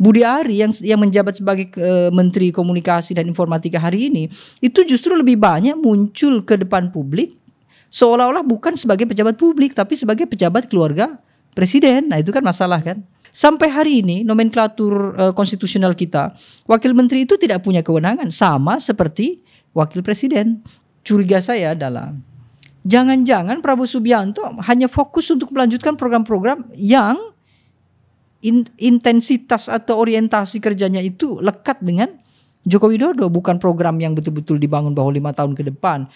Budi Ari yang menjabat sebagai Menteri Komunikasi dan Informatika hari ini itu justru lebih banyak muncul ke depan publik seolah-olah bukan sebagai pejabat publik tapi sebagai pejabat keluarga presiden. Nah itu kan masalah kan. Sampai hari ini nomenklatur konstitusional kita, wakil menteri itu tidak punya kewenangan sama seperti wakil presiden. Curiga saya adalah jangan-jangan Prabowo Subianto hanya fokus untuk melanjutkan program-program yang intensitas atau orientasi kerjanya itu lekat dengan Joko Widodo, bukan program yang betul-betul dibangun bahwa 5 tahun ke depan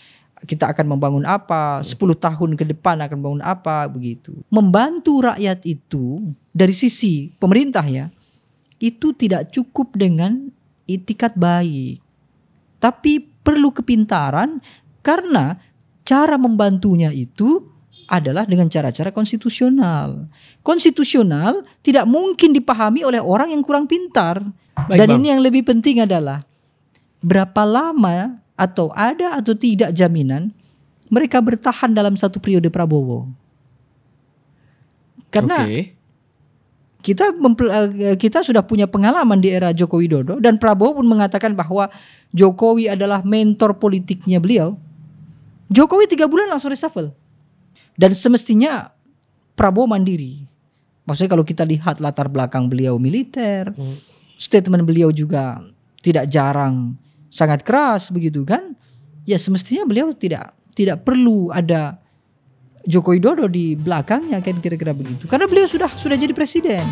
kita akan membangun apa, 10 tahun ke depan akan membangun apa, begitu. Membantu rakyat itu dari sisi pemerintah ya, itu tidak cukup dengan itikat baik. Tapi perlu kepintaran karena cara membantunya itu adalah dengan cara-cara konstitusional. Konstitusional tidak mungkin dipahami oleh orang yang kurang pintar. Baik, dan Bang. ini yang lebih penting adalah berapa lama atau ada atau tidak jaminan mereka bertahan dalam satu periode Prabowo. Karena kita sudah punya pengalaman di era Joko Widodo dan Prabowo pun mengatakan bahwa Jokowi adalah mentor politiknya beliau. Jokowi 3 bulan langsung reshuffle. Dan semestinya Prabowo mandiri. Maksudnya kalau kita lihat latar belakang beliau militer, statement beliau juga tidak jarang sangat keras begitu kan. Ya semestinya beliau tidak perlu ada Joko Widodo di belakangnya kan kira-kira begitu. Karena beliau sudah jadi presiden.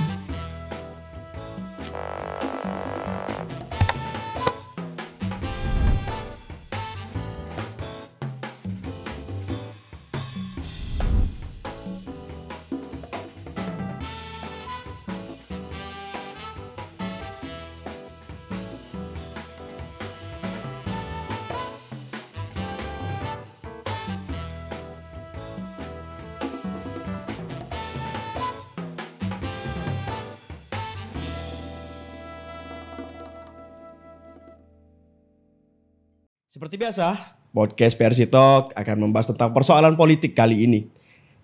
Seperti biasa, podcast PRC Talk akan membahas tentang persoalan politik kali ini.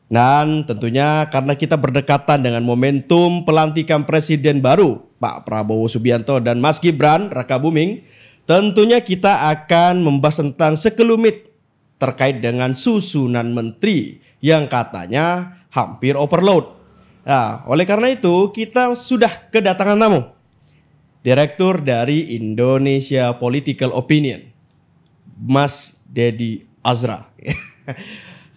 Dan tentunya karena kita berdekatan dengan momentum pelantikan presiden baru, Pak Prabowo Subianto dan Mas Gibran Rakabuming, tentunya kita akan membahas tentang sekelumit terkait dengan susunan menteri yang katanya hampir overload. Nah, oleh karena itu kita sudah kedatangan tamu, Direktur dari Indonesia Political Opinion, Mas Deddy Azra.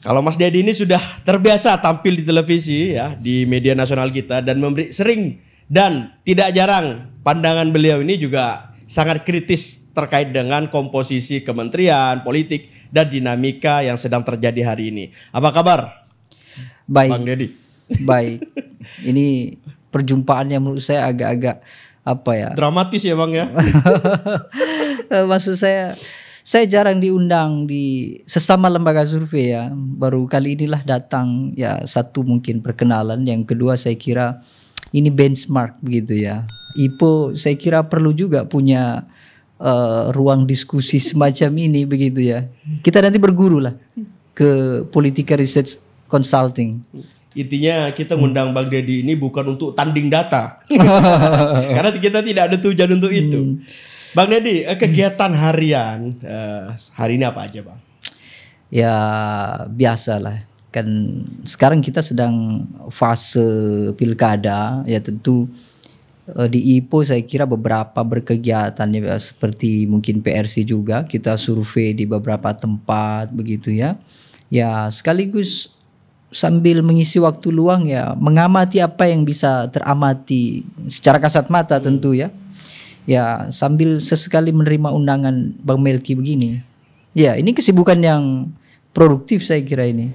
Kalau Mas Deddy ini sudah terbiasa tampil di televisi ya, di media nasional kita dan memberi sering dan tidak jarang pandangan beliau ini juga sangat kritis terkait dengan komposisi kementerian, politik dan dinamika yang sedang terjadi hari ini. Apa kabar? Baik. Bang Deddy. Baik. Ini perjumpaan yang menurut saya agak-agak apa ya? Dramatis ya Bang ya. Maksud saya jarang diundang di sesama lembaga survei ya. Baru kali inilah datang ya, satu mungkin perkenalan, yang kedua saya kira ini benchmark begitu ya. IPO saya kira perlu juga punya ruang diskusi semacam ini begitu ya. Kita nanti berguru lah ke Politika Research Consulting. Intinya kita ngundang Bang Deddy ini bukan untuk tanding data. Karena kita tidak ada tujuan untuk itu. Bang Deddy, kegiatan harian hari ini apa aja Bang? Ya biasalah, kan sekarang kita sedang fase pilkada ya, tentu di IPO saya kira beberapa berkegiatan ya, seperti mungkin PRC juga kita survei di beberapa tempat begitu ya. Ya sekaligus sambil mengisi waktu luang ya mengamati apa yang bisa teramati secara kasat mata tentu ya. Ya sambil sesekali menerima undangan Bang Melki begini. Ya ini kesibukan yang produktif saya kira ini.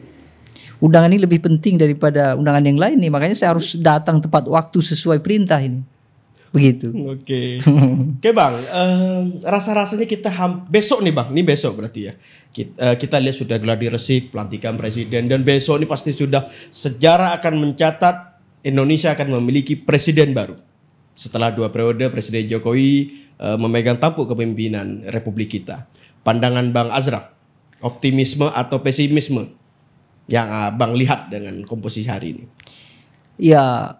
Undangan ini lebih penting daripada undangan yang lain nih. Makanya saya harus datang tepat waktu sesuai perintah ini. Begitu. Oke. Oke Bang, rasa-rasanya kita besok nih Bang. Ini besok berarti ya. Kita lihat sudah gladi resik pelantikan presiden. Dan besok ini pasti sudah sejarah akan mencatat Indonesia akan memiliki presiden baru. Setelah 2 periode Presiden Jokowi memegang tampuk kepemimpinan Republik kita. Pandangan Bang Azra, optimisme atau pesimisme yang Bang lihat dengan komposisi hari ini? Ya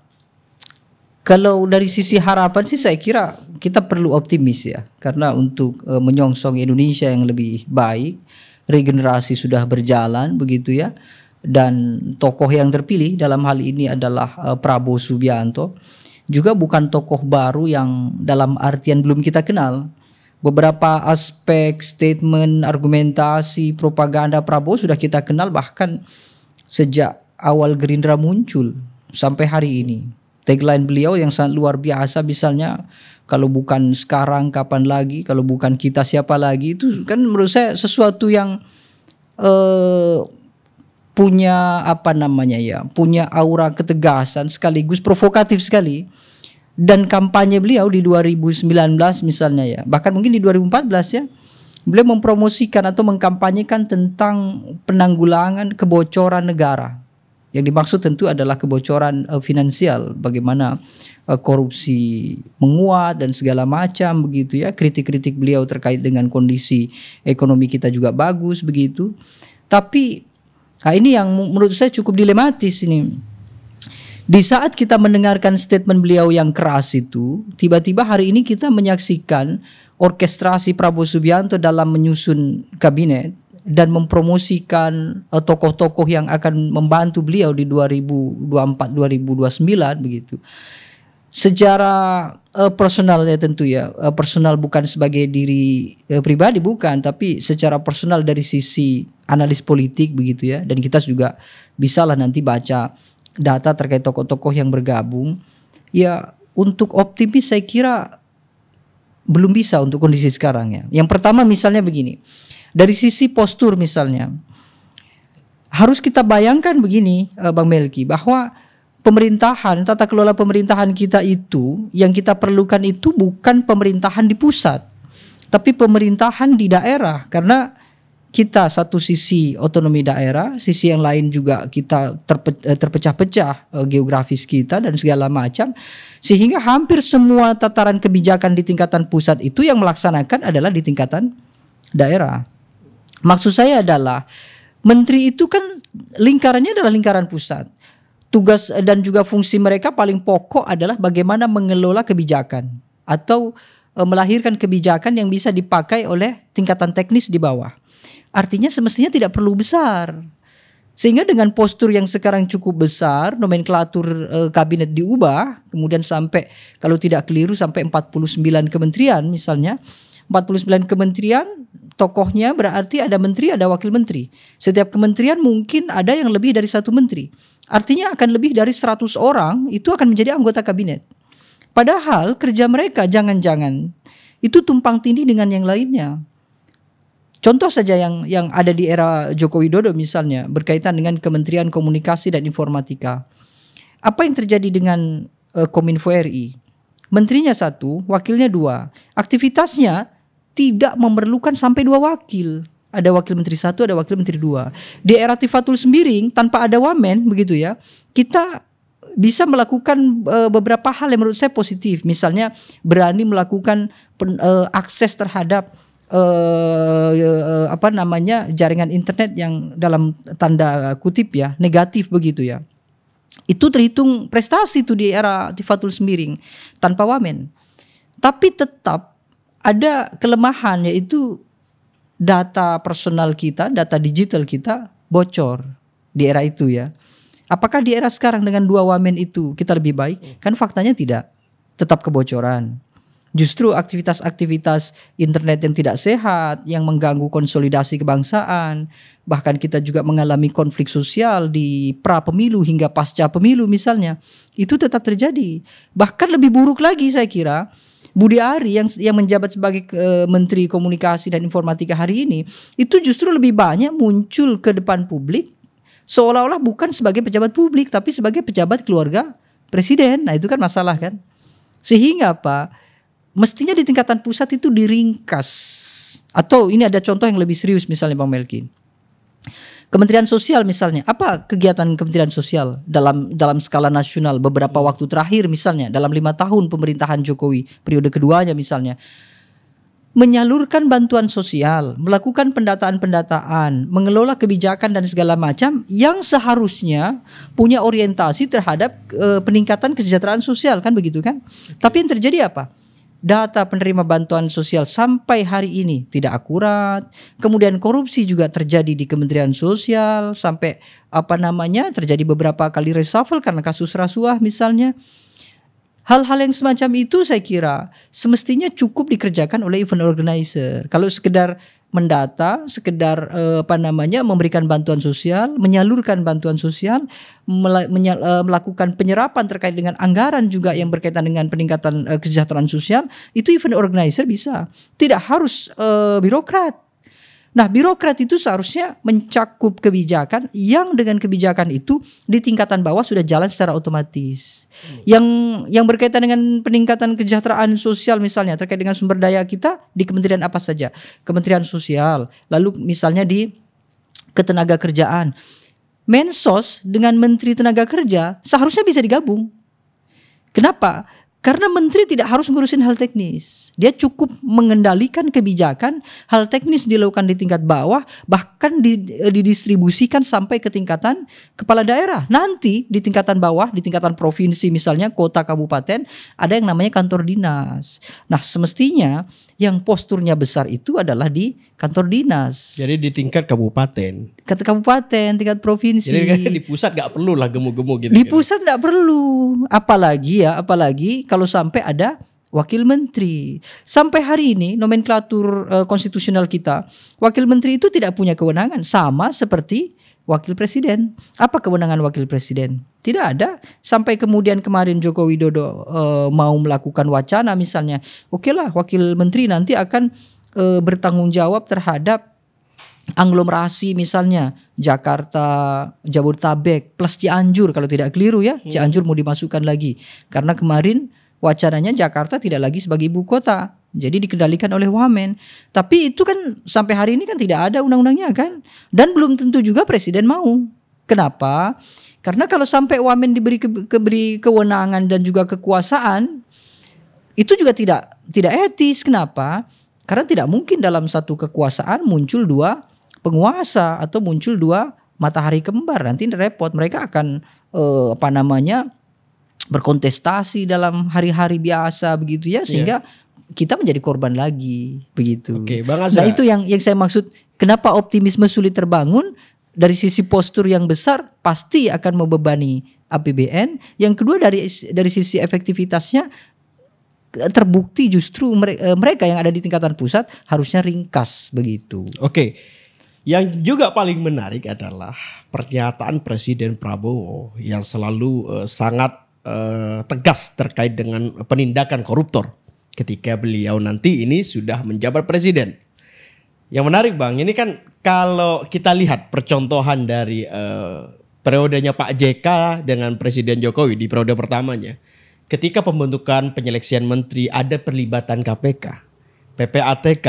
Kalau dari sisi harapan sih saya kira kita perlu optimis ya, karena untuk menyongsong Indonesia yang lebih baik, regenerasi sudah berjalan begitu ya, dan tokoh yang terpilih dalam hal ini adalah Prabowo Subianto, juga bukan tokoh baru yang dalam artian belum kita kenal. Beberapa aspek statement, argumentasi, propaganda Prabowo sudah kita kenal bahkan sejak awal Gerindra muncul sampai hari ini. Tagline beliau yang sangat luar biasa misalnya, kalau bukan sekarang kapan lagi, kalau bukan kita siapa lagi, itu kan menurut saya sesuatu yang punya apa namanya ya, punya aura ketegasan sekaligus provokatif sekali. Dan kampanye beliau di 2019 misalnya ya, bahkan mungkin di 2014 ya, beliau mempromosikan atau mengkampanyekan tentang penanggulangan kebocoran negara. Yang dimaksud tentu adalah kebocoran finansial, bagaimana korupsi menguat dan segala macam begitu ya. Kritik-kritik beliau terkait dengan kondisi ekonomi kita juga bagus begitu. Tapi ini yang menurut saya cukup dilematis ini. Di saat kita mendengarkan statement beliau yang keras itu, tiba-tiba hari ini kita menyaksikan orkestrasi Prabowo Subianto dalam menyusun kabinet dan mempromosikan tokoh-tokoh yang akan membantu beliau di 2024-2029 begitu. Secara personal ya tentu ya, personal bukan sebagai diri pribadi bukan, tapi secara personal dari sisi analis politik begitu ya. Dan kita juga bisalah nanti baca data terkait tokoh-tokoh yang bergabung. Ya untuk optimis saya kira belum bisa untuk kondisi sekarang ya. Yang pertama misalnya begini. Dari sisi postur misalnya, harus kita bayangkan begini Bang Melki, bahwa pemerintahan, tata kelola pemerintahan kita itu, yang kita perlukan itu bukan pemerintahan di pusat, tapi pemerintahan di daerah. Karena kita satu sisi otonomi daerah, sisi yang lain juga kita terpecah-pecah geografis kita dan segala macam, sehingga hampir semua tataran kebijakan di tingkatan pusat itu yang melaksanakan adalah di tingkatan daerah. Maksud saya adalah menteri itu kan lingkarannya adalah lingkaran pusat. Tugas dan juga fungsi mereka paling pokok adalah bagaimana mengelola kebijakan atau melahirkan kebijakan yang bisa dipakai oleh tingkatan teknis di bawah. Artinya semestinya tidak perlu besar. Sehingga dengan postur yang sekarang cukup besar, nomenklatur kabinet diubah, kemudian sampai kalau tidak keliru sampai 49 kementerian misalnya. 49 kementerian, tokohnya berarti ada menteri, ada wakil menteri. Setiap kementerian mungkin ada yang lebih dari satu menteri. Artinya akan lebih dari 100 orang itu akan menjadi anggota kabinet. Padahal kerja mereka jangan-jangan itu tumpang tindih dengan yang lainnya. Contoh saja yang ada di era Joko Widodo misalnya berkaitan dengan Kementerian Komunikasi dan Informatika. Apa yang terjadi dengan Kominfo RI? Menterinya 1, wakilnya 2. Aktivitasnya tidak memerlukan sampai 2 wakil. Ada wakil menteri 1, ada wakil menteri 2. Di era Tifatul Sembiring tanpa ada wamen begitu ya, kita bisa melakukan beberapa hal yang menurut saya positif. Misalnya berani melakukan akses terhadap jaringan internet yang dalam tanda kutip ya negatif begitu ya. Itu terhitung prestasi itu di era Tifatul Sembiring tanpa wamen. Tapi tetap ada kelemahan, yaitu data personal kita, data digital kita bocor di era itu ya. Apakah di era sekarang dengan 2 wamen itu kita lebih baik? Kan faktanya tidak, tetap kebocoran. Justru aktivitas-aktivitas internet yang tidak sehat, yang mengganggu konsolidasi kebangsaan, bahkan kita juga mengalami konflik sosial di pra pemilu hingga pasca pemilu misalnya, itu tetap terjadi. Bahkan lebih buruk lagi saya kira, Budi Ari yang menjabat sebagai Menteri Komunikasi dan Informatika hari ini, itu justru lebih banyak muncul ke depan publik seolah-olah bukan sebagai pejabat publik tapi sebagai pejabat keluarga presiden. Nah itu kan masalah kan. Sehingga apa? Mestinya di tingkatan pusat itu diringkas. Atau ini ada contoh yang lebih serius misalnya Bang Melki. Kementerian Sosial misalnya, apa kegiatan Kementerian Sosial dalam skala nasional beberapa waktu terakhir misalnya dalam 5 tahun pemerintahan Jokowi periode keduanya misalnya. menyalurkan bantuan sosial, melakukan pendataan-pendataan, mengelola kebijakan dan segala macam yang seharusnya punya orientasi terhadap peningkatan kesejahteraan sosial, kan begitu kan? Tapi yang terjadi apa? Data penerima bantuan sosial sampai hari ini tidak akurat. Kemudian korupsi juga terjadi di Kementerian Sosial, sampai terjadi beberapa kali reshuffle karena kasus rasuah misalnya. Hal-hal yang semacam itu saya kira semestinya cukup dikerjakan oleh event organizer. Kalau sekedar mendata, sekedar memberikan bantuan sosial, menyalurkan bantuan sosial, melakukan penyerapan terkait dengan anggaran juga yang berkaitan dengan peningkatan kesejahteraan sosial, itu event organizer bisa. Tidak harus birokrat. Nah, birokrat itu seharusnya mencakup kebijakan yang dengan kebijakan itu di tingkatan bawah sudah jalan secara otomatis. Yang berkaitan dengan peningkatan kesejahteraan sosial misalnya terkait dengan sumber daya kita di kementerian apa saja? Kementerian Sosial, lalu misalnya di Ketenagakerjaan. Mensos dengan Menteri Tenaga Kerja seharusnya bisa digabung. Kenapa? Karena menteri tidak harus ngurusin hal teknis. Dia cukup mengendalikan kebijakan, hal teknis dilakukan di tingkat bawah, bahkan didistribusikan sampai ke tingkatan kepala daerah. Nanti di tingkatan bawah, di tingkatan provinsi misalnya, kota, kabupaten, ada yang namanya kantor dinas. Nah, semestinya yang posturnya besar itu adalah di kantor dinas. Jadi di tingkat kabupaten. Tingkat provinsi. Jadi di pusat gak perlu lah gemu-gemu gitu. Di pusat gak perlu. Apalagi kalau sampai ada wakil menteri. Sampai hari ini nomenklatur konstitusional kita, wakil menteri itu tidak punya kewenangan. Sama seperti wakil presiden. Apa kewenangan wakil presiden? Tidak ada. Sampai kemudian kemarin Joko Widodo mau melakukan wacana misalnya. Oke lah, wakil menteri nanti akan bertanggung jawab terhadap aglomerasi misalnya Jakarta, Jabodetabek plus Cianjur kalau tidak keliru ya. Cianjur mau dimasukkan lagi. Karena kemarin wacananya Jakarta tidak lagi sebagai ibu kota. Jadi dikendalikan oleh Wamen. Tapi itu kan sampai hari ini kan tidak ada undang-undangnya kan. Dan belum tentu juga presiden mau. Kenapa? Karena kalau sampai Wamen diberi kewenangan dan juga kekuasaan, itu juga tidak etis. Kenapa? Karena tidak mungkin dalam satu kekuasaan muncul dua penguasa atau muncul dua matahari kembar. Nanti repot. Mereka akan berkontestasi dalam hari-hari biasa begitu ya, sehingga kita menjadi korban lagi begitu. Oke, Bang Azra. Nah, itu yang saya maksud. Kenapa optimisme sulit terbangun? Dari sisi postur yang besar pasti akan membebani APBN. Yang kedua dari sisi efektivitasnya terbukti justru mereka yang ada di tingkatan pusat harusnya ringkas begitu. Oke. Yang juga paling menarik adalah pernyataan Presiden Prabowo yang selalu sangat tegas terkait dengan penindakan koruptor ketika beliau nanti ini sudah menjabat presiden. Yang menarik Bang, ini kan kalau kita lihat percontohan dari periodenya Pak JK dengan Presiden Jokowi di periode pertamanya. Ketika pembentukan penyeleksian menteri ada perlibatan KPK, PPATK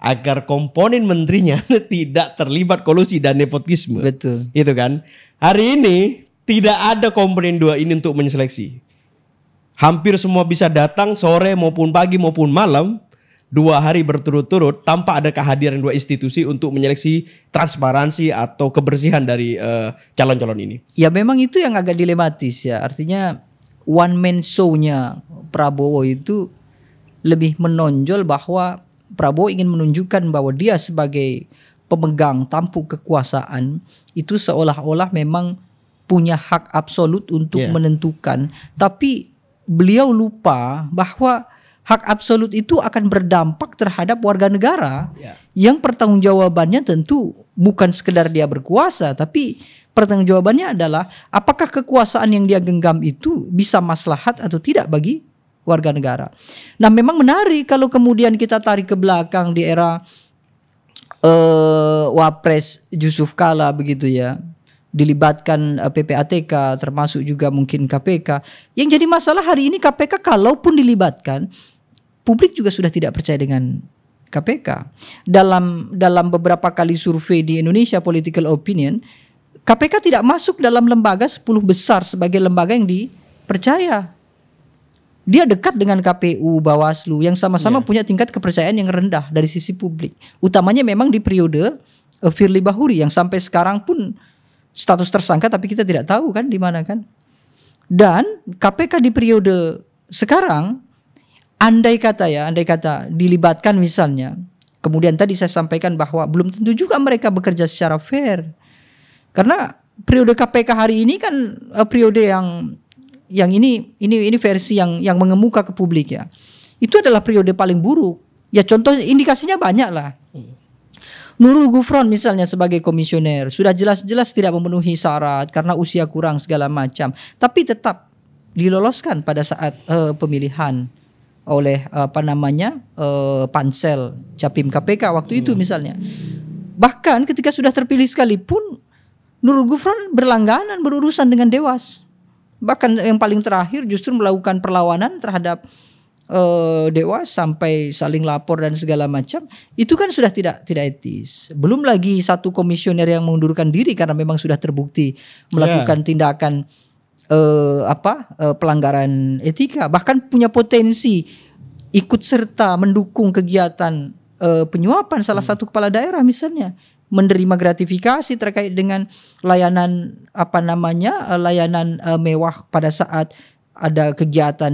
agar komponen menterinya tidak terlibat kolusi dan nepotisme. Betul. Itu kan. Hari ini tidak ada komponen dua ini untuk menyeleksi. Hampir semua bisa datang sore maupun pagi maupun malam, 2 hari berturut-turut tanpa ada kehadiran dua institusi untuk menyeleksi transparansi atau kebersihan dari calon-calon ini. Ya memang itu yang agak dilematis ya. Artinya one man show-nya Prabowo itu lebih menonjol bahwa Prabowo ingin menunjukkan bahwa dia sebagai pemegang tampuk kekuasaan itu seolah-olah memang punya hak absolut untuk menentukan. Tapi beliau lupa bahwa hak absolut itu akan berdampak terhadap warga negara yang pertanggungjawabannya tentu bukan sekedar dia berkuasa, tapi pertanggungjawabannya adalah apakah kekuasaan yang dia genggam itu bisa maslahat atau tidak bagi warga negara. Nah, memang menarik kalau kemudian kita tarik ke belakang di era Wapres Yusuf Kala begitu ya. Dilibatkan PPATK termasuk juga mungkin KPK. Yang jadi masalah hari ini KPK kalaupun dilibatkan, publik juga sudah tidak percaya dengan KPK. Dalam beberapa kali survei di Indonesia Political Opinion, KPK tidak masuk dalam lembaga 10 besar sebagai lembaga yang dipercaya. Dia dekat dengan KPU, Bawaslu yang sama-sama punya tingkat kepercayaan yang rendah dari sisi publik. Utamanya memang di periode Firly Bahuri yang sampai sekarang pun status tersangka tapi kita tidak tahu kan di mana kan. Dan KPK di periode sekarang andai kata dilibatkan misalnya. Kemudian tadi saya sampaikan bahwa belum tentu juga mereka bekerja secara fair. Karena periode KPK hari ini kan periode yang ini versi yang mengemuka ke publik ya. Itu adalah periode paling buruk. Ya contoh indikasinya banyak lah. Nurul Gufron misalnya sebagai komisioner sudah jelas-jelas tidak memenuhi syarat karena usia kurang segala macam, tapi tetap diloloskan pada saat pemilihan oleh pansel Capim KPK waktu itu misalnya. Bahkan ketika sudah terpilih sekalipun Nurul Gufron berlangganan berurusan dengan Dewas. Bahkan yang paling terakhir justru melakukan perlawanan terhadap Dewas sampai saling lapor dan segala macam. Itu kan sudah tidak etis. Belum lagi satu komisioner yang mengundurkan diri karena memang sudah terbukti melakukan tindakan pelanggaran etika, bahkan punya potensi ikut serta mendukung kegiatan penyuapan salah satu kepala daerah misalnya, menerima gratifikasi terkait dengan layanan layanan mewah pada saat ada kegiatan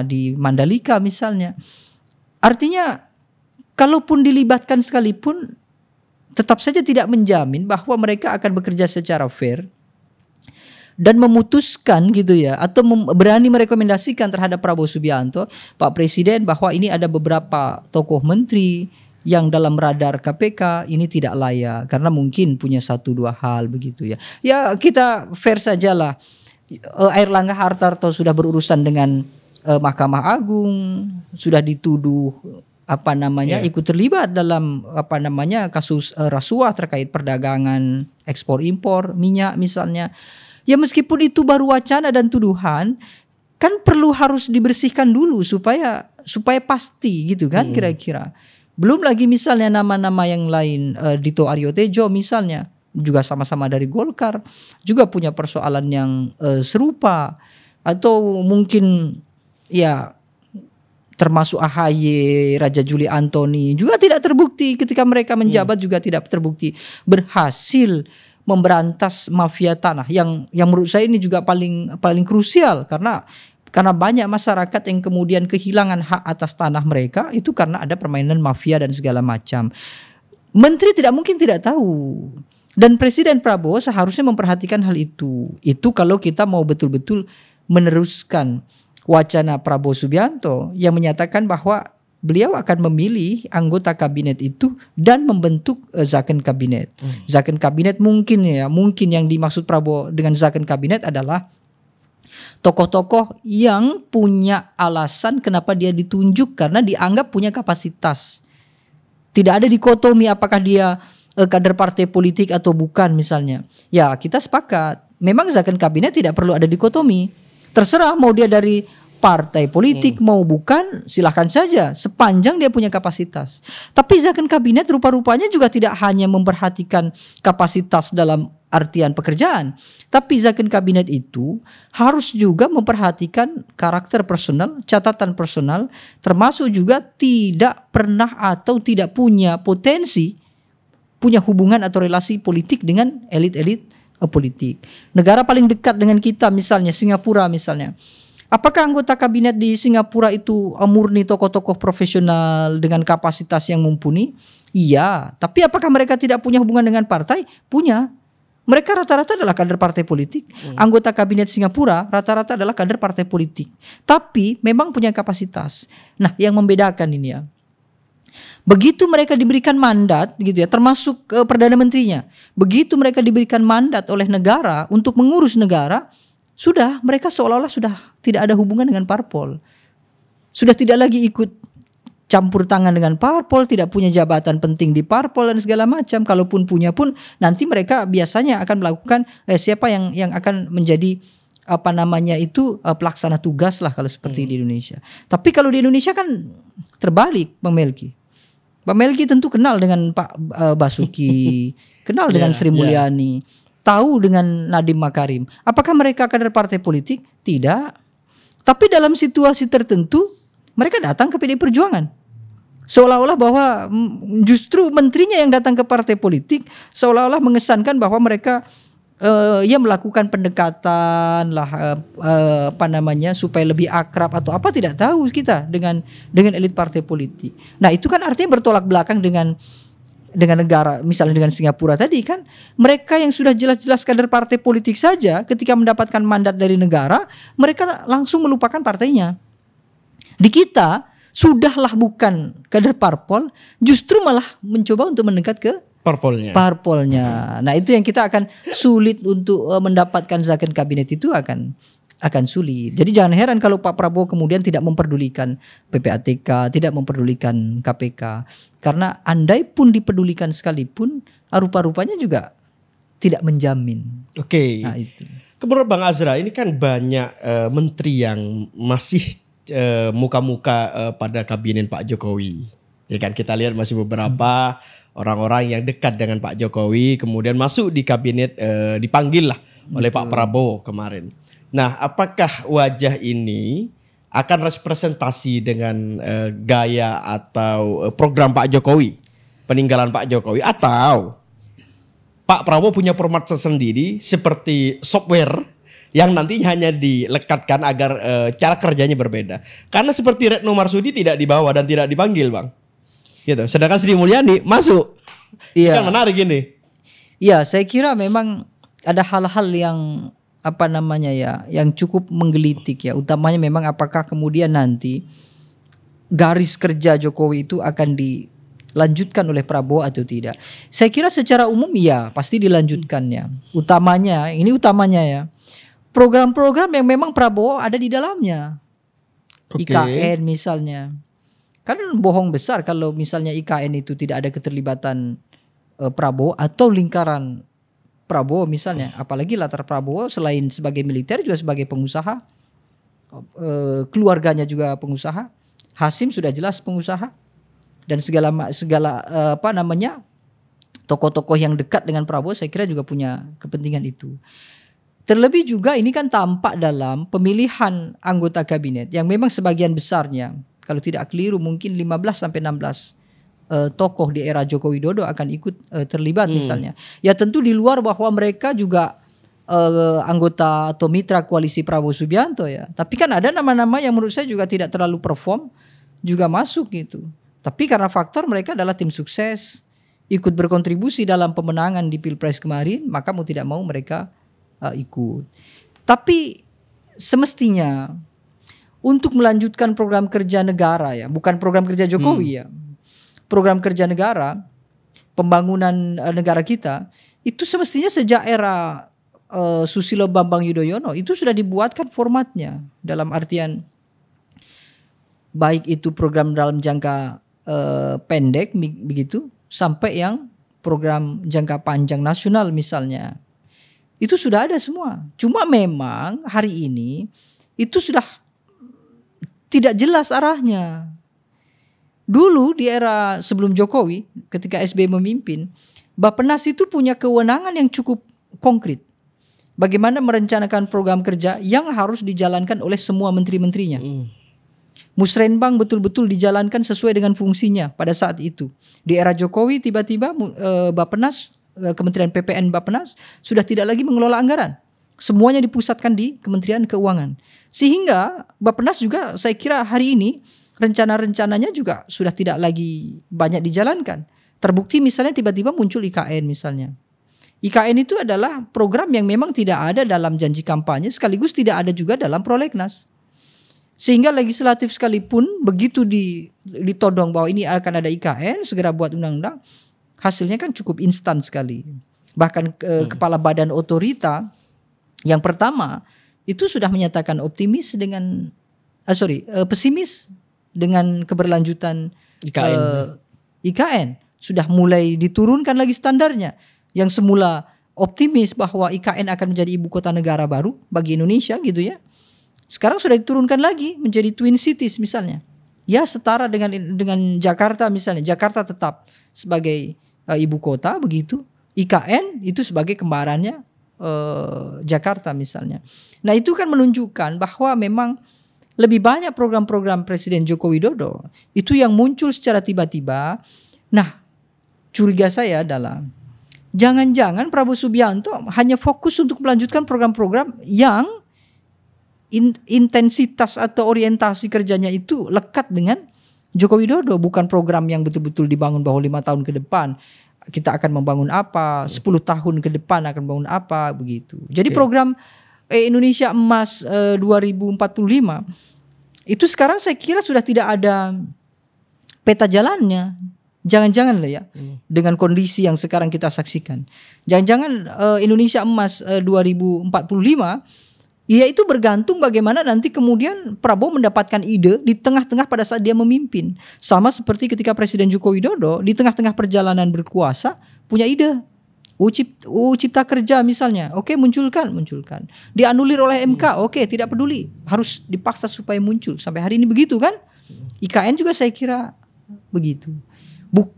di Mandalika misalnya. Artinya kalaupun dilibatkan sekalipun tetap saja tidak menjamin bahwa mereka akan bekerja secara fair dan memutuskan gitu ya, atau berani merekomendasikan terhadap Prabowo Subianto, Pak Presiden, bahwa ini ada beberapa tokoh menteri yang dalam radar KPK ini tidak layak karena mungkin punya 1-2 hal begitu ya. Ya kita fair sajalah. Airlangga Hartarto sudah berurusan dengan Mahkamah Agung, sudah dituduh ikut terlibat dalam kasus rasuah terkait perdagangan ekspor impor minyak misalnya. Ya meskipun itu baru wacana dan tuduhan, kan harus dibersihkan dulu supaya pasti gitu kan kira-kira. Belum lagi misalnya nama-nama yang lain, Dito Aryo Tejo misalnya, juga sama-sama dari Golkar, juga punya persoalan yang serupa. Atau mungkin ya termasuk AHY, Raja Juli Antoni juga tidak terbukti ketika mereka menjabat, juga tidak terbukti berhasil memberantas mafia tanah yang menurut saya ini juga paling krusial karena banyak masyarakat yang kemudian kehilangan hak atas tanah mereka itu karena ada permainan mafia dan segala macam. Menteri tidak mungkin tidak tahu. Dan Presiden Prabowo seharusnya memperhatikan hal itu. Itu kalau kita mau betul-betul meneruskan wacana Prabowo Subianto yang menyatakan bahwa beliau akan memilih anggota kabinet itu dan membentuk zakon kabinet. Zakon kabinet mungkin yang dimaksud Prabowo dengan zakon kabinet adalah tokoh-tokoh yang punya alasan kenapa dia ditunjuk karena dianggap punya kapasitas. Tidak ada dikotomi apakah dia kader partai politik atau bukan misalnya. Ya kita sepakat. Memang zakon kabinet tidak perlu ada dikotomi. Terserah mau dia dari partai politik mau bukan, silahkan saja sepanjang dia punya kapasitas. Tapi zakon kabinet rupa-rupanya juga tidak hanya memperhatikan kapasitas dalam artian pekerjaan, tapi zakon kabinet itu harus juga memperhatikan karakter personal, catatan personal, termasuk juga tidak pernah atau tidak punya potensi punya hubungan atau relasi politik dengan elit-elit politik. Negara paling dekat dengan kita misalnya Singapura misalnya. Apakah anggota kabinet di Singapura itu murni tokoh-tokoh profesional dengan kapasitas yang mumpuni? Iya, tapi apakah mereka tidak punya hubungan dengan partai? Punya. Mereka rata-rata adalah kader partai politik. Anggota kabinet Singapura rata-rata adalah kader partai politik. Tapi memang punya kapasitas. Nah, yang membedakan ini ya. Begitu mereka diberikan mandat gitu ya, termasuk Perdana Menterinya. Begitu mereka diberikan mandat oleh negara untuk mengurus negara, sudah mereka seolah-olah sudah tidak ada hubungan dengan parpol. Sudah tidak lagi ikut campur tangan dengan parpol, tidak punya jabatan penting di parpol dan segala macam. Kalaupun punya pun nanti mereka biasanya akan melakukan siapa yang akan menjadi pelaksana tugas lah kalau seperti di Indonesia. Tapi kalau di Indonesia kan terbalik, Bang Melki. Bang Melki tentu kenal dengan Pak Basuki, kenal dengan Sri Mulyani. Tahu dengan Nadiem Makarim. Apakah mereka kader partai politik? Tidak. Tapi dalam situasi tertentu mereka datang ke PDI Perjuangan. Seolah-olah bahwa justru menterinya yang datang ke partai politik, seolah-olah mengesankan bahwa mereka melakukan pendekatan lah supaya lebih akrab atau apa, tidak tahu kita dengan elit partai politik. Nah, itu kan artinya bertolak belakang dengan negara, misalnya dengan Singapura tadi kan, mereka yang sudah jelas-jelas kader partai politik saja ketika mendapatkan mandat dari negara, mereka langsung melupakan partainya. Di kita sudahlah bukan kader parpol, justru malah mencoba untuk mendekat ke parpolnya. Nah, itu yang kita akan sulit untuk mendapatkan zakon kabinet, itu akan sulit. Jadi jangan heran kalau Pak Prabowo kemudian tidak memperdulikan PPATK, tidak memperdulikan KPK. Karena andai pun dipedulikan sekalipun, rupa-rupanya juga tidak menjamin. Oke. Nah, itu. Kemudian Bang Azra, ini kan banyak menteri yang masih muka-muka pada kabinet Pak Jokowi. Ya kan, kita lihat masih beberapa orang-orang yang dekat dengan Pak Jokowi kemudian masuk di kabinet, dipanggil lah oleh Pak Prabowo kemarin. Nah, apakah wajah ini akan representasi dengan gaya atau program Pak Jokowi, peninggalan Pak Jokowi, atau Pak Prabowo punya format tersendiri seperti software yang nantinya hanya dilekatkan agar cara kerjanya berbeda? Karena seperti Retno Marsudi tidak dibawa dan tidak dipanggil, Bang. Gitu. Sedangkan Sri Mulyani masuk. Iya. Kan menarik ini. Iya, saya kira memang ada hal-hal yang yang cukup menggelitik ya. Utamanya memang apakah kemudian nanti garis kerja Jokowi itu akan dilanjutkan oleh Prabowo atau tidak. Saya kira secara umum ya pasti dilanjutkannya. Utamanya ya, program-program yang memang Prabowo ada di dalamnya. IKN misalnya. Kan bohong besar kalau misalnya IKN itu tidak ada keterlibatan Prabowo atau lingkaran Prabowo misalnya, apalagi latar Prabowo selain sebagai militer juga sebagai pengusaha, keluarganya juga pengusaha, Hasim sudah jelas pengusaha, dan segala tokoh-tokoh yang dekat dengan Prabowo saya kira juga punya kepentingan itu. Terlebih juga ini kan tampak dalam pemilihan anggota kabinet yang memang sebagian besarnya, kalau tidak keliru mungkin 15 sampai 16 tokoh di era Joko Widodo akan ikut terlibat misalnya. Ya tentu di luar bahwa mereka juga anggota atau mitra koalisi Prabowo Subianto ya. Tapi kan ada nama-nama yang menurut saya juga tidak terlalu perform juga masuk gitu. Tapi karena faktor mereka adalah tim sukses, ikut berkontribusi dalam pemenangan di Pilpres kemarin, maka mau tidak mau mereka ikut. Tapi semestinya untuk melanjutkan program kerja negara ya, bukan program kerja Jokowi ya. Program kerja negara, pembangunan negara kita itu semestinya sejak era Susilo Bambang Yudhoyono itu sudah dibuatkan formatnya, dalam artian baik itu program dalam jangka pendek begitu sampai yang program jangka panjang nasional misalnya. Itu sudah ada semua. Cuma memang hari ini itu sudah tidak jelas arahnya. Dulu di era sebelum Jokowi, ketika SBY memimpin, Bappenas itu punya kewenangan yang cukup konkret. Bagaimana merencanakan program kerja yang harus dijalankan oleh semua menteri-menterinya. Musrenbang betul-betul dijalankan sesuai dengan fungsinya pada saat itu. Di era Jokowi tiba-tiba Bappenas, Kementerian PPN Bappenas sudah tidak lagi mengelola anggaran. Semuanya dipusatkan di Kementerian Keuangan. Sehingga Bappenas juga saya kira hari ini rencana-rencananya juga sudah tidak lagi banyak dijalankan. Terbukti misalnya tiba-tiba muncul IKN misalnya. IKN itu adalah program yang memang tidak ada dalam janji kampanye, sekaligus tidak ada juga dalam prolegnas. Sehingga legislatif sekalipun begitu ditodong bahwa ini akan ada IKN, segera buat undang-undang, hasilnya kan cukup instan sekali. Bahkan kepala badan otorita yang pertama itu sudah menyatakan pesimis dengan keberlanjutan IKN. Sudah mulai diturunkan lagi standarnya. Yang semula optimis bahwa IKN akan menjadi ibu kota negara baru bagi Indonesia gitu ya. Sekarang sudah diturunkan lagi menjadi twin cities misalnya. Ya setara dengan Jakarta misalnya. Jakarta tetap sebagai ibu kota begitu. IKN itu sebagai kembarannya Jakarta misalnya. Nah itu kan menunjukkan bahwa memang lebih banyak program-program Presiden Joko Widodo itu yang muncul secara tiba-tiba. Nah, curiga saya adalah jangan-jangan Prabowo Subianto hanya fokus untuk melanjutkan program-program yang intensitas atau orientasi kerjanya itu lekat dengan Joko Widodo, bukan program yang betul-betul dibangun bahwa 5 tahun ke depan kita akan membangun apa, 10 tahun ke depan akan membangun apa, begitu. Jadi program Indonesia Emas 2045 itu sekarang saya kira sudah tidak ada peta jalannya. Jangan-jangan lah ya, dengan kondisi yang sekarang kita saksikan. Jangan-jangan Indonesia Emas 2045 ya itu bergantung bagaimana nanti kemudian Prabowo mendapatkan ide di tengah-tengah pada saat dia memimpin. Sama seperti ketika Presiden Joko Widodo di tengah-tengah perjalanan berkuasa punya ide. Cipta Kerja misalnya, oke, munculkan. Dianulir oleh MK, oke, tidak peduli, harus dipaksa supaya muncul. Sampai hari ini begitu kan? IKN juga saya kira begitu.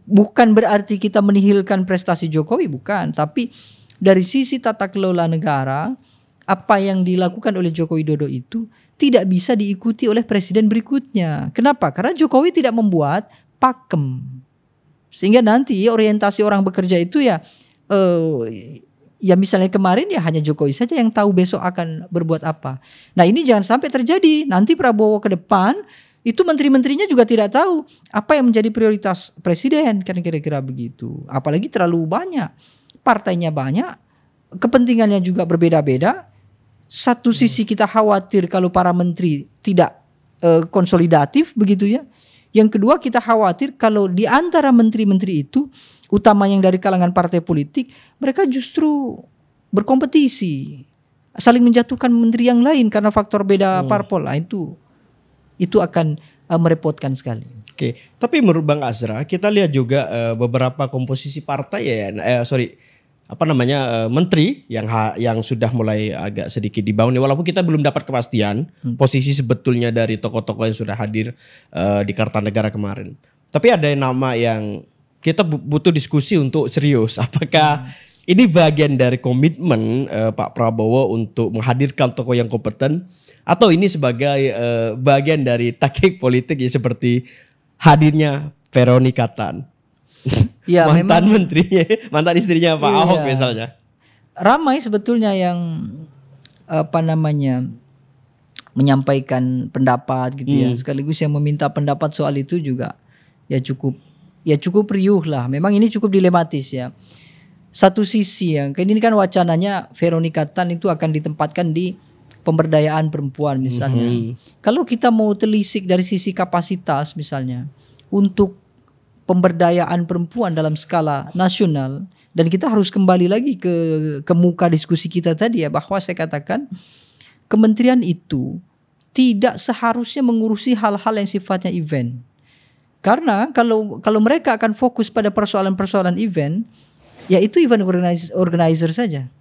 Bukan berarti kita menihilkan prestasi Jokowi, bukan. Tapi dari sisi tata kelola negara, apa yang dilakukan oleh Joko Widodo itu tidak bisa diikuti oleh presiden berikutnya. Kenapa? Karena Jokowi tidak membuat pakem. Sehingga nanti orientasi orang bekerja itu ya misalnya kemarin ya hanya Jokowi saja yang tahu besok akan berbuat apa. Nah, ini jangan sampai terjadi. Nanti Prabowo ke depan itu menteri-menterinya juga tidak tahu apa yang menjadi prioritas presiden, kan kira-kira begitu. Apalagi terlalu banyak, partainya banyak, kepentingannya juga berbeda-beda. Satu sisi kita khawatir kalau para menteri tidak konsolidatif begitu ya. Yang kedua kita khawatir kalau di antara menteri-menteri itu, utama yang dari kalangan partai politik, mereka justru berkompetisi, saling menjatuhkan menteri yang lain karena faktor beda parpol. Nah, itu akan merepotkan sekali. Oke, tapi menurut Bang Azra, kita lihat juga beberapa komposisi partai menteri yang sudah mulai agak sedikit dibangun. Walaupun kita belum dapat kepastian posisi sebetulnya dari tokoh-tokoh yang sudah hadir di Kartanegara kemarin. Tapi ada nama yang kita butuh diskusi untuk serius. Apakah ini bagian dari komitmen Pak Prabowo untuk menghadirkan tokoh yang kompeten, atau ini sebagai bagian dari taktik politik ya, seperti hadirnya Veronica Tan? Ya, mantan istrinya Pak Ahok misalnya. Ramai sebetulnya yang menyampaikan pendapat gitu ya, sekaligus yang meminta pendapat soal itu juga ya cukup riuh lah. Memang ini cukup dilematis ya. Satu sisi yang ini kan wacananya Veronica Tan itu akan ditempatkan di pemberdayaan perempuan misalnya. Kalau kita mau telisik dari sisi kapasitas misalnya untuk pemberdayaan perempuan dalam skala nasional, dan kita harus kembali lagi ke muka diskusi kita tadi ya, bahwa saya katakan kementerian itu tidak seharusnya mengurusi hal-hal yang sifatnya event. Karena kalau mereka akan fokus pada persoalan-persoalan event, ya itu event organizer saja.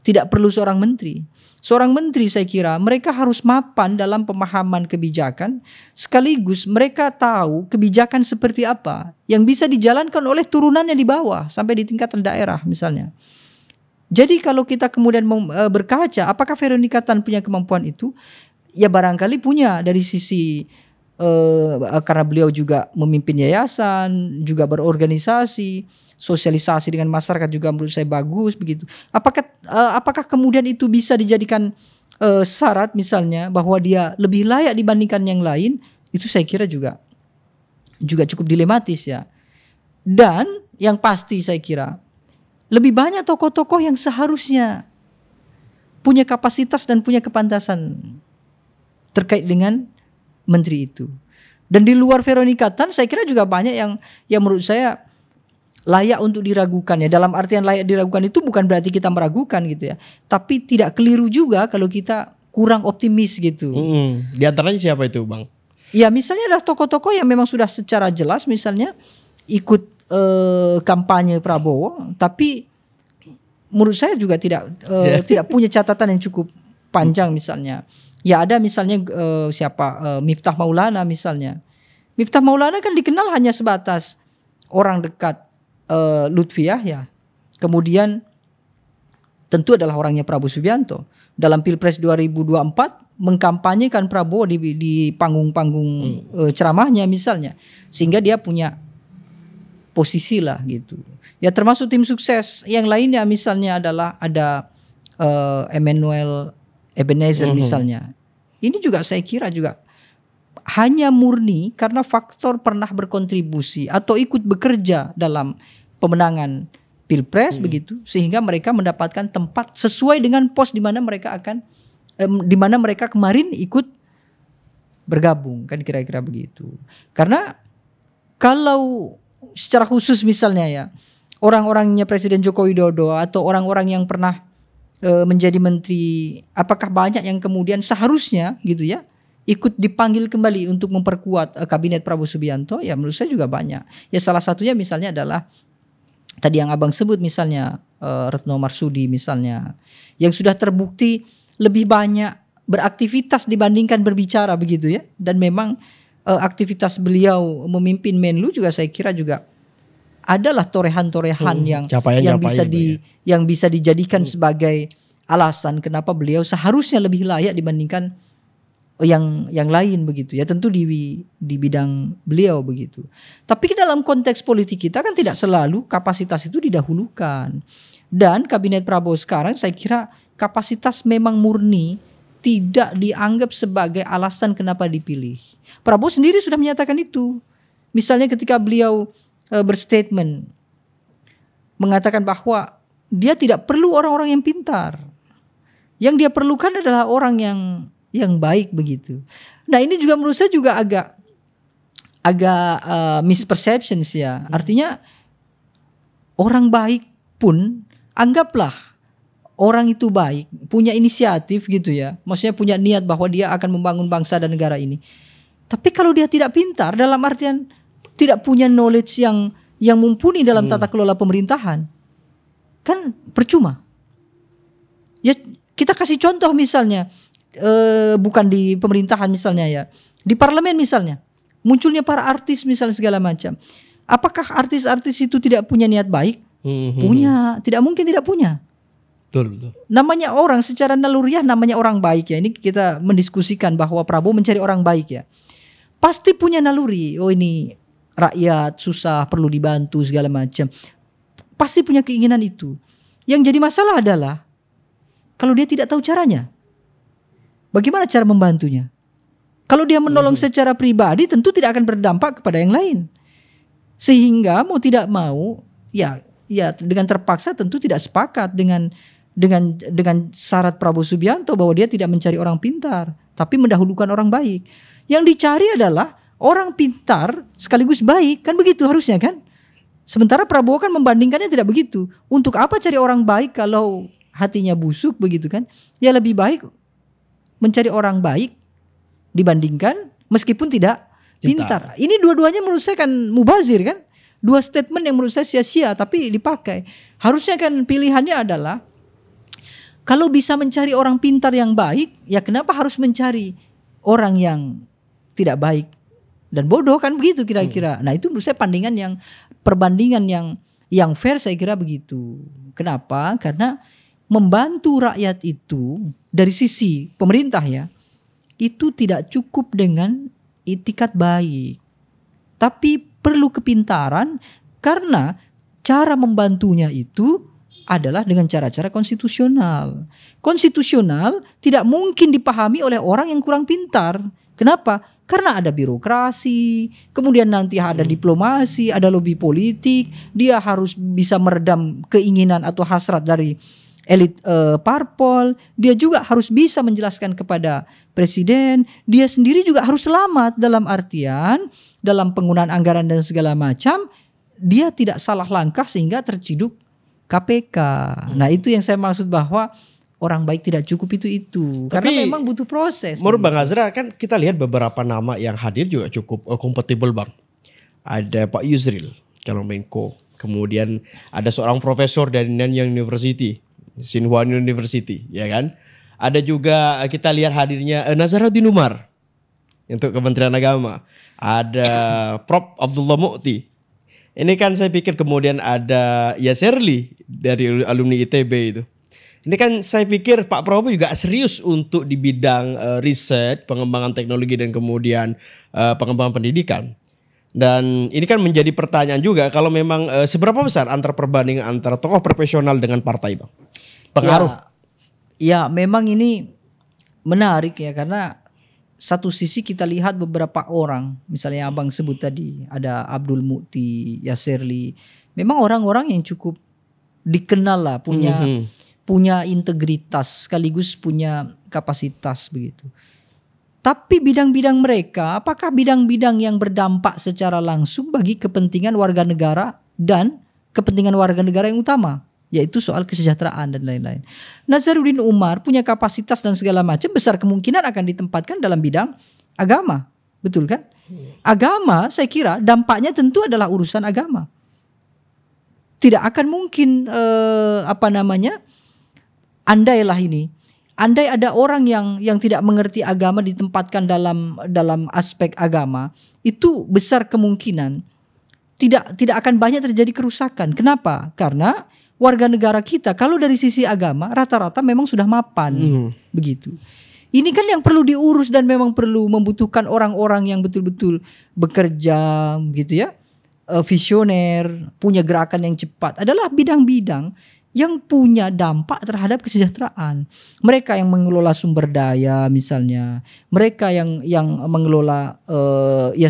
Tidak perlu seorang menteri. Seorang menteri saya kira mereka harus mapan dalam pemahaman kebijakan, sekaligus mereka tahu kebijakan seperti apa yang bisa dijalankan oleh turunannya di bawah sampai di tingkatan daerah misalnya. Jadi kalau kita kemudian berkaca apakah Veronica Tan punya kemampuan itu, ya barangkali punya dari sisi karena beliau juga memimpin yayasan, juga berorganisasi, sosialisasi dengan masyarakat juga menurut saya bagus begitu. Apakah kemudian itu bisa dijadikan syarat misalnya bahwa dia lebih layak dibandingkan yang lain? Itu saya kira juga cukup dilematis ya. Dan yang pasti saya kira lebih banyak tokoh-tokoh yang seharusnya punya kapasitas dan punya kepantasan terkait dengan menteri itu. Dan di luar Veronica Tan saya kira juga banyak yang menurut saya layak untuk diragukan ya. Dalam artian layak diragukan itu bukan berarti kita meragukan gitu ya, tapi tidak keliru juga kalau kita kurang optimis gitu. Di antaranya siapa itu Bang? Ya misalnya ada tokoh-tokoh yang memang sudah secara jelas misalnya ikut kampanye Prabowo, tapi menurut saya juga tidak punya catatan yang cukup panjang misalnya. Ya ada misalnya Miftah Maulana misalnya. Miftah Maulana kan dikenal hanya sebatas orang dekat Lutfi Yahya. Kemudian tentu adalah orangnya Prabowo Subianto. Dalam Pilpres 2024 mengkampanyekan Prabowo di panggung-panggung ceramahnya misalnya, sehingga dia punya posisi lah gitu. Ya termasuk tim sukses yang lainnya misalnya adalah ada Emmanuel Ebenezer misalnya. Ini juga saya kira juga hanya murni karena faktor pernah berkontribusi atau ikut bekerja dalam pemenangan Pilpres begitu, sehingga mereka mendapatkan tempat sesuai dengan pos di mana mereka akan di mana mereka kemarin ikut bergabung, kan kira-kira begitu. Karena kalau secara khusus misalnya ya, orang-orangnya Presiden Joko Widodo atau orang-orang yang pernah menjadi menteri, apakah banyak yang kemudian seharusnya gitu ya ikut dipanggil kembali untuk memperkuat kabinet Prabowo Subianto? Ya menurut saya juga banyak. Ya salah satunya misalnya adalah tadi yang abang sebut misalnya Retno Marsudi misalnya, yang sudah terbukti lebih banyak beraktivitas dibandingkan berbicara begitu ya. Dan memang aktivitas beliau memimpin Menlu juga saya kira juga adalah torehan-torehan yang bisa dijadikan sebagai alasan kenapa beliau seharusnya lebih layak dibandingkan yang lain begitu ya, tentu di bidang beliau begitu. Tapi dalam konteks politik kita kan tidak selalu kapasitas itu didahulukan. Dan kabinet Prabowo sekarang saya kira kapasitas memang murni tidak dianggap sebagai alasan kenapa dipilih. Prabowo sendiri sudah menyatakan itu. Misalnya ketika beliau berstatement mengatakan bahwa dia tidak perlu orang-orang yang pintar. Yang dia perlukan adalah orang yang baik begitu. Nah ini juga menurut saya juga agak misperceptions ya. Artinya orang baik pun anggaplah orang itu baik, punya inisiatif gitu ya. Maksudnya punya niat bahwa dia akan membangun bangsa dan negara ini. Tapi kalau dia tidak pintar dalam artian tidak punya knowledge yang mumpuni dalam tata kelola pemerintahan, kan percuma. Ya kita kasih contoh misalnya. Bukan di pemerintahan misalnya ya, di parlemen misalnya munculnya para artis misalnya segala macam. Apakah artis-artis itu tidak punya niat baik? Punya, tidak mungkin tidak punya. Betul. Namanya orang secara naluriah namanya orang baik ya. Ini kita mendiskusikan bahwa Prabowo mencari orang baik ya. Pasti punya naluri. Oh ini rakyat susah perlu dibantu segala macam. Pasti punya keinginan itu. Yang jadi masalah adalah kalau dia tidak tahu caranya. Bagaimana cara membantunya? Kalau dia menolong secara pribadi tentu tidak akan berdampak kepada yang lain. Sehingga mau tidak mau ya dengan terpaksa tentu tidak sepakat dengan syarat Prabowo Subianto bahwa dia tidak mencari orang pintar, tapi mendahulukan orang baik. Yang dicari adalah orang pintar sekaligus baik, kan begitu harusnya kan? Sementara Prabowo kan membandingkannya tidak begitu. Untuk apa cari orang baik kalau hatinya busuk begitu kan? Ya lebih baik mencari orang baik dibandingkan meskipun tidak pintar. Ini dua-duanya menurut saya kan mubazir kan. Dua statement yang menurut saya sia-sia tapi dipakai. Harusnya kan pilihannya adalah kalau bisa mencari orang pintar yang baik, ya kenapa harus mencari orang yang tidak baik dan bodoh, kan begitu kira-kira. Nah itu menurut saya perbandingan yang fair saya kira begitu. Kenapa? Karena membantu rakyat itu dari sisi pemerintah ya, itu tidak cukup dengan itikat baik, tapi perlu kepintaran, karena cara membantunya itu adalah dengan cara-cara konstitusional. Konstitusional tidak mungkin dipahami oleh orang yang kurang pintar. Kenapa? Karena ada birokrasi, kemudian nanti ada diplomasi, ada lobby politik, dia harus bisa meredam keinginan atau hasrat dari elit parpol, dia juga harus bisa menjelaskan kepada presiden, dia sendiri juga harus selamat dalam artian dalam penggunaan anggaran dan segala macam, dia tidak salah langkah sehingga terciduk KPK. Nah itu yang saya maksud bahwa orang baik tidak cukup itu. Karena memang butuh proses. Menurut Bang Azra kan kita lihat beberapa nama yang hadir juga cukup kompatibel Bang. Ada Pak Yusril, calon Menko. Kemudian ada seorang profesor dari Nanyang University, Tsinghua University, ya kan? Ada juga kita lihat hadirnya Nazaruddin Umar untuk Kementerian Agama. Ada Prof Abdullah Mu'ti. Ini kan saya pikir kemudian ada Yaserli dari alumni ITB itu. Ini kan saya pikir Pak Prabowo juga serius untuk di bidang riset, pengembangan teknologi dan kemudian pengembangan pendidikan. Dan ini kan menjadi pertanyaan juga kalau memang seberapa besar perbandingan antara tokoh profesional dengan partai, Bang? Pengaruh. Ya, memang ini menarik ya, karena satu sisi kita lihat beberapa orang, misalnya Abang sebut tadi ada Abdul Mukti, Yasserli, memang orang-orang yang cukup dikenal lah, punya integritas sekaligus punya kapasitas begitu. Tapi bidang-bidang mereka, apakah bidang-bidang yang berdampak secara langsung bagi kepentingan warga negara dan kepentingan warga negara yang utama, yaitu soal kesejahteraan dan lain-lain. Nazaruddin Umar punya kapasitas dan segala macam, besar kemungkinan akan ditempatkan dalam bidang agama, betul kan? Agama, saya kira dampaknya tentu adalah urusan agama. Tidak akan mungkin andai ada orang yang tidak mengerti agama ditempatkan dalam aspek agama, itu besar kemungkinan tidak akan banyak terjadi kerusakan. Kenapa? Karena warga negara kita kalau dari sisi agama rata-rata memang sudah mapan, begitu. Ini kan yang perlu diurus dan memang perlu membutuhkan orang-orang yang betul-betul bekerja, gitu ya, visioner, punya gerakan yang cepat, adalah bidang-bidang yang punya dampak terhadap kesejahteraan. Mereka yang mengelola sumber daya misalnya, mereka yang mengelola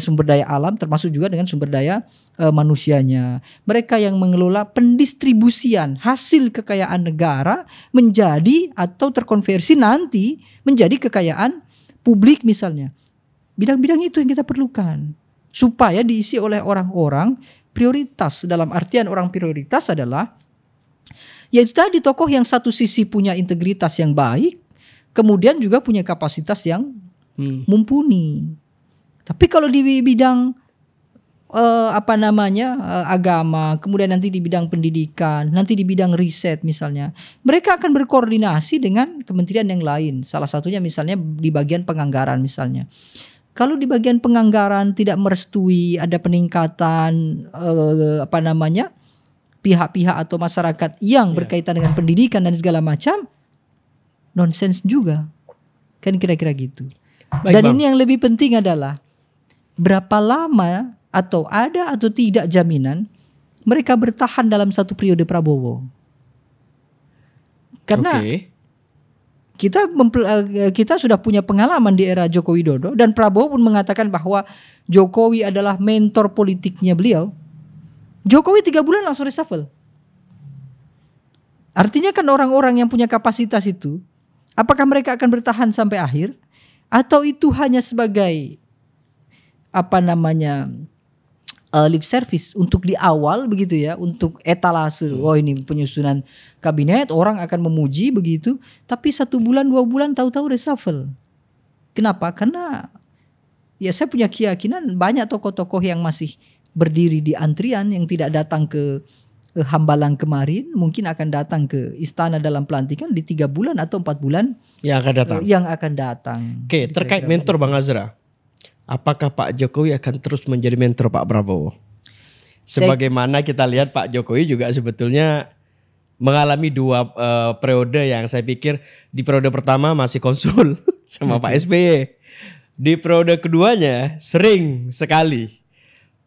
sumber daya alam termasuk juga dengan sumber daya manusianya. Mereka yang mengelola pendistribusian hasil kekayaan negara menjadi atau terkonversi nanti menjadi kekayaan publik misalnya. Bidang-bidang itu yang kita perlukan supaya diisi oleh orang-orang prioritas. Dalam artian orang prioritas adalah yaitu tadi tokoh yang satu sisi punya integritas yang baik, kemudian juga punya kapasitas yang mumpuni. Tapi kalau di bidang agama, kemudian nanti di bidang pendidikan, nanti di bidang riset misalnya, mereka akan berkoordinasi dengan kementerian yang lain. Salah satunya misalnya di bagian penganggaran misalnya. Kalau di bagian penganggaran tidak merestui ada peningkatan pihak-pihak atau masyarakat yang berkaitan dengan pendidikan dan segala macam, nonsens juga. Kan kira-kira gitu. Baik, dan Bang, ini yang lebih penting adalah berapa lama atau ada atau tidak jaminan mereka bertahan dalam satu periode Prabowo. Karena kita sudah punya pengalaman di era Joko Widodo dan Prabowo pun mengatakan bahwa Jokowi adalah mentor politiknya beliau. Jokowi 3 bulan langsung reshuffle. Artinya kan orang-orang yang punya kapasitas itu, apakah mereka akan bertahan sampai akhir? Atau itu hanya sebagai lip service untuk di awal begitu ya, untuk etalase. Oh ini penyusunan kabinet, orang akan memuji begitu. Tapi 1 bulan 2 bulan tahu-tahu reshuffle. Kenapa? Karena ya saya punya keyakinan banyak tokoh-tokoh yang masih berdiri di antrian yang tidak datang ke Hambalang kemarin, mungkin akan datang ke istana dalam pelantikan di 3 bulan atau 4 bulan yang akan datang. Oke, terkait mentor Bang Azra, apakah Pak Jokowi akan terus menjadi mentor Pak Prabowo? Sebagaimana kita lihat Pak Jokowi juga sebetulnya mengalami 2 periode yang saya pikir di periode pertama masih konsul sama Pak SBY. Di periode keduanya sering sekali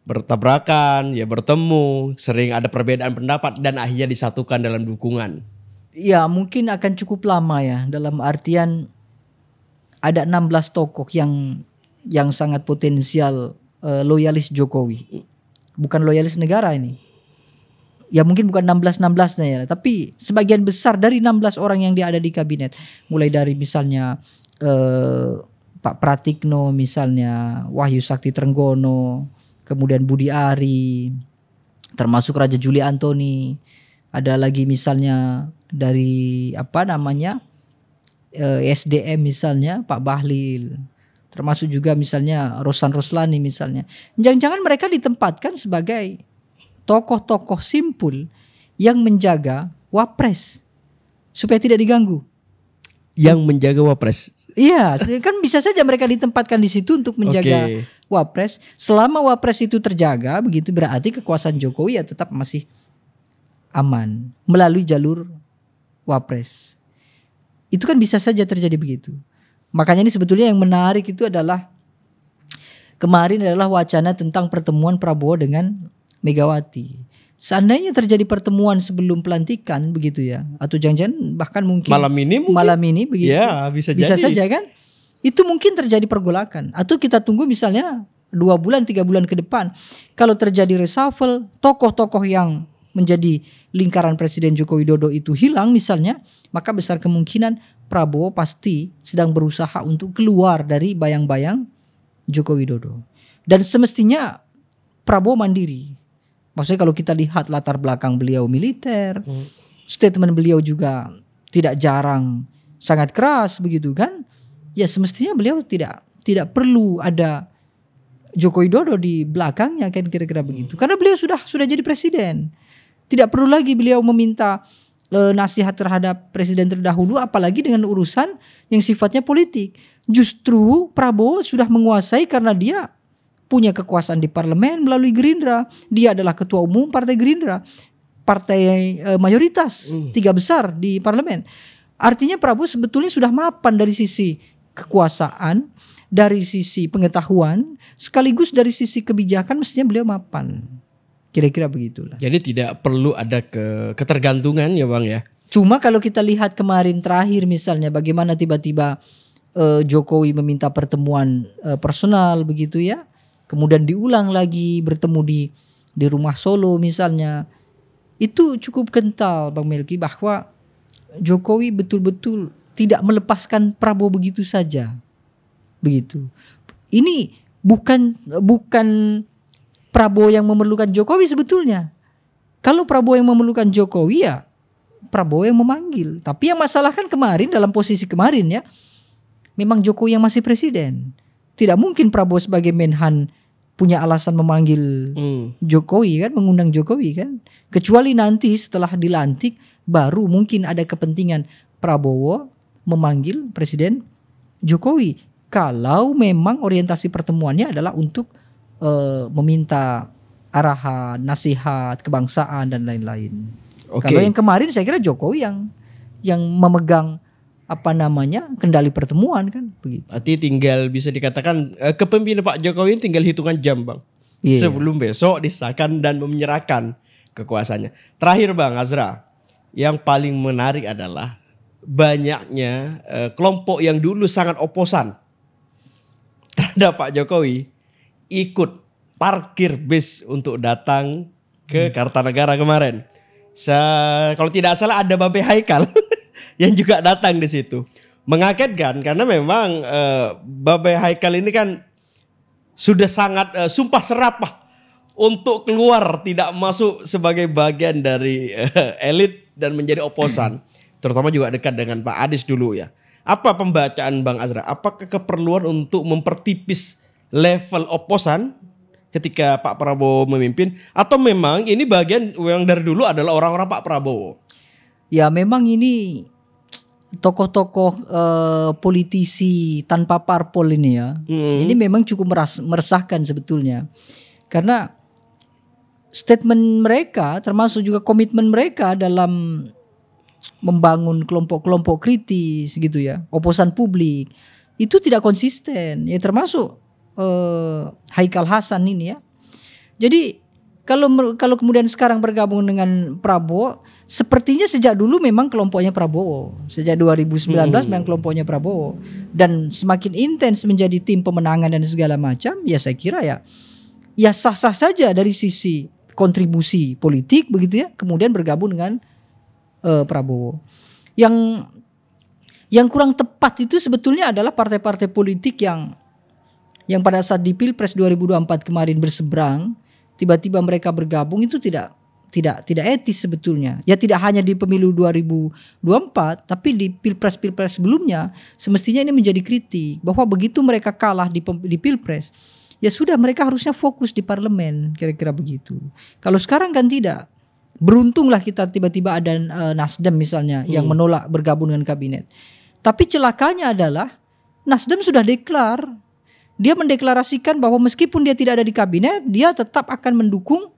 bertabrakan, ya bertemu, sering ada perbedaan pendapat dan akhirnya disatukan dalam dukungan. Ya mungkin akan cukup lama ya, dalam artian ada 16 tokoh yang sangat potensial loyalis Jokowi. Bukan loyalis negara ini. Ya mungkin bukan 16-16-nya ya, tapi sebagian besar dari 16 orang yang ada di kabinet. Mulai dari misalnya Pak Pratikno misalnya, Wahyu Sakti Trenggono, kemudian Budi Ari, termasuk Raja Juli Antoni. Ada lagi misalnya dari SDM misalnya Pak Bahlil. Termasuk juga misalnya Rosan Roslani misalnya. Jangan-jangan mereka ditempatkan sebagai tokoh-tokoh simpul yang menjaga Wapres supaya tidak diganggu. Yang menjaga Wapres. Iya, kan bisa saja mereka ditempatkan di situ untuk menjaga Wapres. Selama Wapres itu terjaga, begitu berarti kekuasaan Jokowi ya tetap masih aman melalui jalur Wapres. Itu kan bisa saja terjadi begitu. Makanya ini sebetulnya yang menarik itu adalah kemarin adalah wacana tentang pertemuan Prabowo dengan Megawati. Seandainya terjadi pertemuan sebelum pelantikan begitu ya, atau jangan-jangan bahkan mungkin Malam ini begitu. Ya, bisa saja kan? Itu mungkin terjadi pergolakan. Atau kita tunggu misalnya 2 bulan 3 bulan ke depan, kalau terjadi reshuffle, tokoh-tokoh yang menjadi lingkaran Presiden Joko Widodo itu hilang misalnya, maka besar kemungkinan Prabowo pasti sedang berusaha untuk keluar dari bayang-bayang Joko Widodo. Dan semestinya Prabowo mandiri. Maksudnya kalau kita lihat latar belakang beliau militer, statement beliau juga tidak jarang sangat keras begitu kan. Ya semestinya beliau tidak perlu ada Joko Widodo di belakangnya kan, kira-kira begitu. Karena beliau sudah jadi presiden. Tidak perlu lagi beliau meminta nasihat terhadap presiden terdahulu, apalagi dengan urusan yang sifatnya politik. Justru Prabowo sudah menguasai karena dia punya kekuasaan di parlemen melalui Gerindra. Dia adalah ketua umum partai Gerindra, partai mayoritas 3 besar di parlemen. Artinya Prabowo sebetulnya sudah mapan dari sisi kekuasaan, dari sisi pengetahuan, sekaligus dari sisi kebijakan mestinya beliau mapan. Kira-kira begitulah. Jadi tidak perlu ada ketergantungan ya Bang ya. Cuma kalau kita lihat kemarin terakhir misalnya bagaimana tiba-tiba Jokowi meminta pertemuan personal begitu ya. Kemudian diulang lagi bertemu di rumah Solo misalnya. Itu cukup kental Bang Melki bahwa Jokowi betul-betul tidak melepaskan Prabowo begitu saja. Begitu. Ini bukan Prabowo yang memerlukan Jokowi sebetulnya. Kalau Prabowo yang memerlukan Jokowi ya Prabowo yang memanggil. Tapi yang masalah kan kemarin dalam posisi kemarin ya, memang Jokowi yang masih presiden. Tidak mungkin Prabowo sebagai Menhan punya alasan memanggil Jokowi kan, mengundang Jokowi kan. Kecuali nanti setelah dilantik baru mungkin ada kepentingan Prabowo memanggil Presiden Jokowi. Kalau memang orientasi pertemuannya adalah untuk meminta arahan, nasihat, kebangsaan dan lain-lain. Okay. Kalau yang kemarin saya kira Jokowi yang memegang kendali pertemuan kan begitu. Arti tinggal bisa dikatakan kepemimpinan Pak Jokowi ini tinggal hitungan jam Bang. Yeah. Sebelum besok disahkan dan menyerahkan kekuasaannya. Terakhir Bang Azra, yang paling menarik adalah banyaknya kelompok yang dulu sangat oposan terhadap Pak Jokowi ikut parkir bis untuk datang ke Kartanegara kemarin. Kalau tidak salah ada Babe Haikal yang juga datang di situ. Mengagetkan karena memang Babe Haikal ini kan sudah sangat sumpah serapah untuk keluar, tidak masuk sebagai bagian dari elit dan menjadi oposan. Terutama juga dekat dengan Pak Adis dulu ya. Apa pembacaan Bang Azra? Apakah keperluan untuk mempertipis level oposan ketika Pak Prabowo memimpin, atau memang ini bagian yang dari dulu adalah orang-orang Pak Prabowo? Ya memang ini tokoh-tokoh politisi tanpa parpol ini ya. Ini memang cukup meresahkan sebetulnya. Karena statement mereka termasuk juga komitmen mereka dalam membangun kelompok-kelompok kritis gitu ya, oposan publik, itu tidak konsisten ya, termasuk Haikal Hasan ini ya. Jadi kalau kemudian sekarang bergabung dengan Prabowo, sepertinya sejak dulu memang kelompoknya Prabowo. Sejak 2019 memang kelompoknya Prabowo. Dan semakin intens menjadi tim pemenangan dan segala macam, ya saya kira ya sah-sah saja dari sisi kontribusi politik begitu ya, kemudian bergabung dengan Prabowo. Yang kurang tepat itu sebetulnya adalah partai-partai politik yang pada saat di Pilpres 2024 kemarin berseberang, tiba-tiba mereka bergabung, itu tidak etis sebetulnya. Ya tidak hanya di pemilu 2024, tapi di Pilpres sebelumnya semestinya ini menjadi kritik bahwa begitu mereka kalah di Pilpres, ya sudah mereka harusnya fokus di parlemen, kira-kira begitu. Kalau sekarang kan tidak. Beruntunglah kita tiba-tiba ada Nasdem misalnya yang menolak bergabung dengan kabinet. Tapi celakanya adalah Nasdem sudah deklar. Dia mendeklarasikan bahwa meskipun dia tidak ada di kabinet, dia tetap akan mendukung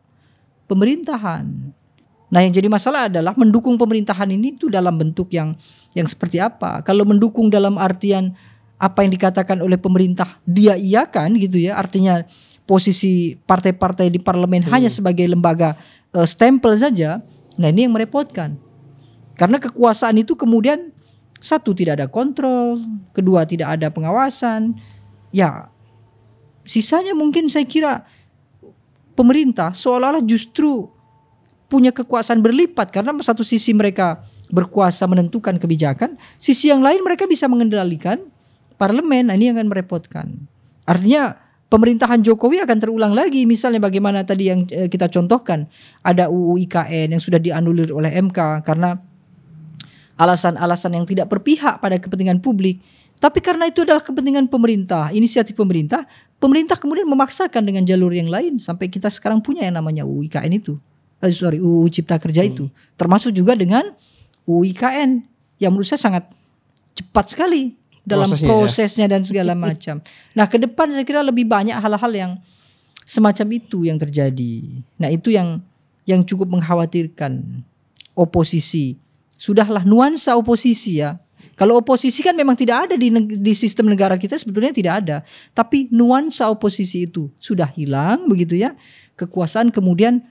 pemerintahan. Nah, yang jadi masalah adalah mendukung pemerintahan ini itu dalam bentuk yang seperti apa. Kalau mendukung dalam artian apa yang dikatakan oleh pemerintah dia iakan gitu ya, artinya posisi partai-partai di parlemen hanya sebagai lembaga stempel saja. Nah, ini yang merepotkan. Karena kekuasaan itu kemudian satu tidak ada kontrol, kedua tidak ada pengawasan. Ya, sisanya mungkin saya kira pemerintah seolah-olah justru punya kekuasaan berlipat, karena satu sisi mereka berkuasa menentukan kebijakan, sisi yang lain mereka bisa mengendalikan parlemen. Nah, ini yang akan merepotkan. Artinya pemerintahan Jokowi akan terulang lagi, misalnya bagaimana tadi yang kita contohkan, ada UU IKN yang sudah dianulir oleh MK karena alasan-alasan yang tidak berpihak pada kepentingan publik. Tapi karena itu adalah kepentingan pemerintah, inisiatif pemerintah, pemerintah kemudian memaksakan dengan jalur yang lain sampai kita sekarang punya yang namanya UU IKN itu. UU Cipta Kerja itu. Termasuk juga dengan UU IKN yang menurut saya sangat cepat sekali dalam prosesnya dan segala macam. Nah, ke depan saya kira lebih banyak hal-hal yang semacam itu yang terjadi. Nah, itu yang cukup mengkhawatirkan oposisi. Sudahlah nuansa oposisi ya. Kalau oposisi kan memang tidak ada di sistem negara kita, sebetulnya tidak ada. Tapi nuansa oposisi itu sudah hilang begitu ya. Kekuasaan kemudian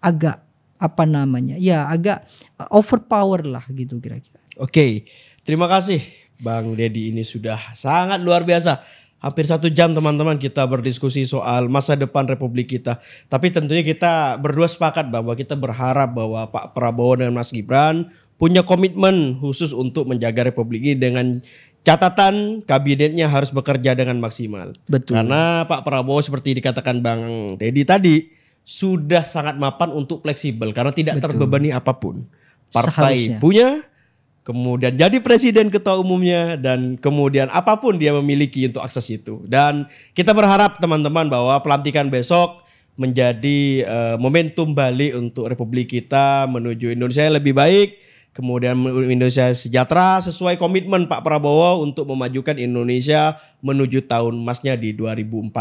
agak agak overpower lah gitu kira-kira. Oke, terima kasih Bang Dedi, ini sudah sangat luar biasa. Hampir 1 jam teman-teman kita berdiskusi soal masa depan Republik kita. Tapi tentunya kita berdua sepakat bahwa kita berharap bahwa Pak Prabowo dan Mas Gibran punya komitmen khusus untuk menjaga Republik ini dengan catatan kabinetnya harus bekerja dengan maksimal. Betul. Karena Pak Prabowo seperti dikatakan Bang Dedi tadi sudah sangat mapan untuk fleksibel karena tidak terbebani apapun. Partai seharusnya punya, kemudian jadi presiden, ketua umumnya, dan kemudian apapun dia memiliki untuk akses itu. Dan kita berharap teman-teman bahwa pelantikan besok menjadi momentum balik untuk Republik kita menuju Indonesia yang lebih baik, kemudian Indonesia sejahtera sesuai komitmen Pak Prabowo untuk memajukan Indonesia menuju tahun emasnya di 2045.